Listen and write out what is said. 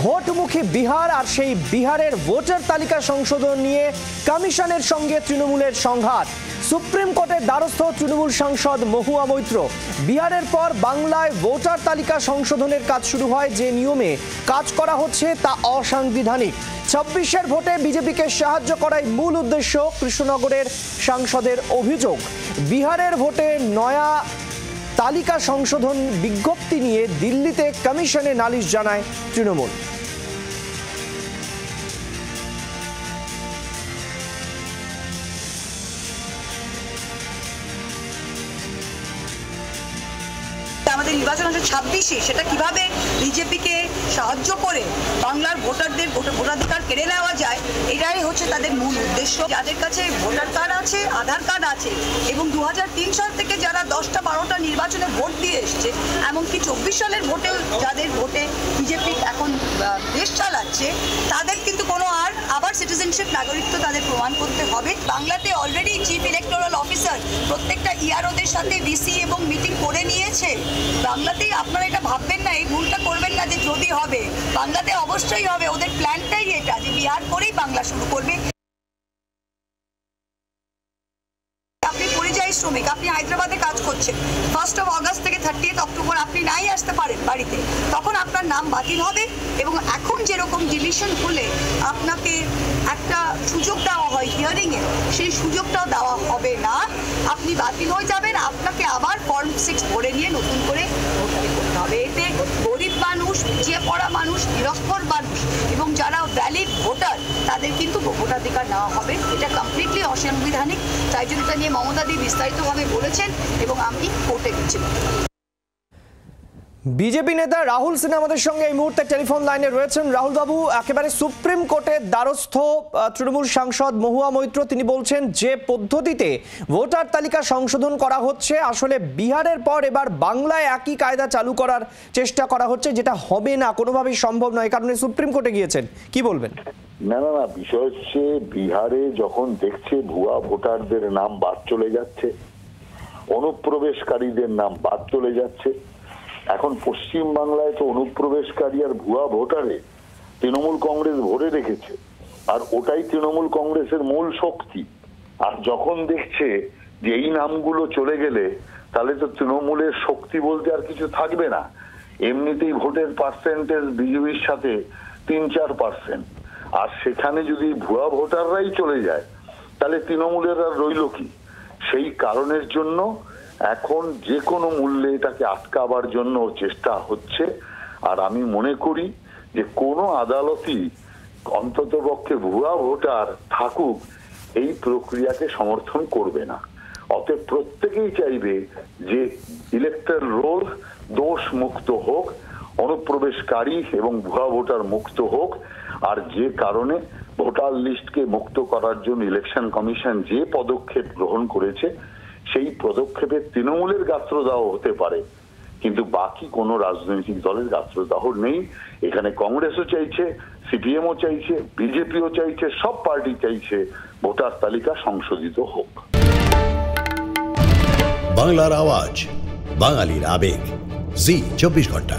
ভোটমুখী বিহার আর সেই বিহারের ভোটার তালিকা সংশোধন নিয়ে কমিশনের সঙ্গে তৃণমূলের সংঘাত। সুপ্রিম কোর্টের দ্বারস্থ তৃণমূল সাংসদ মহুয়া মৈত্র। বিহারের পর বাংলায় ভোটার তালিকা সংশোধনের কাজ শুরু হয়। যে নিয়মে কাজ করা হচ্ছে তা অসাংবিধানিক। 26-এর ভোটে বিজেপিকে সাহায্য করাই মূল উদ্দেশ্য, কৃষ্ণনগরের সাংসদের অভিযোগ। বিহারের ভোটে নয়া তালিকা সংশোধন বিজ্ঞপ্তি নিয়ে দিল্লিতে কমিশনে নালিশ জানায় তৃণমূল। আমাদের নির্বাচন হচ্ছে 26-এ, সেটা কিভাবে বিজেপিকে সাহায্য করে বাংলার ভোটারদের ভোটাধিকার কেড়ে নেওয়া যায়, এটাই হচ্ছে তাদের মূল উদ্দেশ্য। যাদের কাছে ভোটার কার্ড আছে, আধার কার্ড আছে এবং 2003 সাল থেকে যারা 10টা 12টা নির্বাচনে ভোট দিয়ে এসছে, এমনকি 24 সালের ভোটেও যাদের ভোটে বিজেপি এখন দেশ চালাচ্ছে, তাদের কিন্তু কোনো আবার সিটিজেনশিপ নাগরিকত্ব তাদের প্রমাণ করতে হবে। বাংলাতে অলরেডি চিফ ইলেকটোরাল অফিসার প্রত্যেকটা ইআরওদের সাথে ভিসি এবং মিটিং করে নিয়েছে। বাংলাতেই আপনারা এটা ভাববেন না, এই ভুলটা করবেন না যে যদি হবে, বাংলাতে অবশ্যই হবে। ওদের প্ল্যানটাই এটা যে বিহার করেই বাংলা শুরু করবে। আপনি পরিযায়ী শ্রমিক, আপনি হায়দ্রাবাদে কাজ করছেন, 1 অগস্ট থেকে 30 অক্টোবর আপনি নাই আসতে পারেন বাড়িতে, তখন আপনার নাম বাতিল হবে। এবং এখন যেরকম ডিলিশন হলে আপনাকে একটা সুযোগ দেওয়া হয় হিয়ারিংয়ে, সেই সুযোগটাও দেওয়া হবে না। আপনি বাতিল হয়ে যাবেন, আপনাকে আবার ফর্ম 6 ভরে নিয়ে নতুন করে ভোটারি করতে হবে। এতে গরিব মানুষ, পিছিয়ে পড়া মানুষ, নিরক্ষর মানুষ এবং যারা ভ্যালিড ভোটার, তাদের কিন্তু ভোটাধিকার নেওয়া হবে। এটা কমপ্লিটলি অসাংবিধানিক। তাই জন্য এটা নিয়ে মমতাদি বিস্তারিতভাবে বলেছেন এবং আমি কোর্টে গেছিলাম। বিজেপি নেতা রাহুল সিনহা আমাদের সঙ্গে এই মুহূর্তে টেলিফোন লাইনে রয়েছেন। রাহুল বাবু, একেবারে সুপ্রিম কোর্টের দ্বারস্থ তৃণমূল সাংসদ মহুয়া মৈত্র, তিনি বলছেন যে পদ্ধতিতে ভোটার তালিকা সংশোধন করা হচ্ছে, আসলে বিহারের পর এবার বাংলায় একই কায়দা চালু করার চেষ্টা করা হচ্ছে, যেটা হবে না, কোনোভাবেই সম্ভব নয়। কারণে সুপ্রিম কোর্টে গিয়েছেন, কি বলবেন? না, বিষয় হচ্ছে বিহারে যখন দেখছে ভুয়া ভোটারদের নাম বাদ চলে যাচ্ছে, অনুপ্রবেশকারীদের নাম বাদ চলে যাচ্ছে, এখন পশ্চিম বাংলায় তো অনুপ্রবেশকারী আর ভুয়া ভোটারে তৃণমূল কংগ্রেস ভরে রেখেছে, আর ওটাই তৃণমূল কংগ্রেসের মূল শক্তি। আর যখন দেখছে যে এই নামগুলো চলে গেলে তাহলে তো তৃণমূলের শক্তি বলতে আর কিছু থাকবে না। এমনিতেই ভোটের পার্সেন্টেজ বিজেপির সাথে 3-4%, আর সেখানে যদি ভুয়া ভোটাররাই চলে যায় তাহলে তৃণমূলের আর রইল কি? সেই কারণের জন্য এখন যে কোনো মূল্যে এটাকে আটকাবার জন্য চেষ্টা হচ্ছে। আর আমি মনে করি যে কোনো আদালতই অন্ততপক্ষে ভুয়া ভোটার থাকুক এই প্রক্রিয়াকে সমর্থন করবে না। অতএব প্রত্যেকেই চাইবে যে ইলেকট্রাল রোল দোষ মুক্ত হোক, অনুপ্রবেশকারী এবং ভুয়া ভোটার মুক্ত হোক। আর যে কারণে ভোটার লিস্টকে মুক্ত করার জন্য ইলেকশন কমিশন যে পদক্ষেপ গ্রহণ করেছে, সেই পদক্ষেপে তৃণমূলের গাত্রদাহ হতে পারে, কিন্তু বাকি কোনো রাজনৈতিক দলের গাত্রদাহ নেই। এখানে কংগ্রেসও চাইছে, সিপিএমও চাইছে, বিজেপিও চাইছে, সব পার্টি চাইছে ভোটার তালিকা সংশোধিত হোক। বাংলার আওয়াজ, বাঙালির আবেগ, জি 24 ঘন্টা।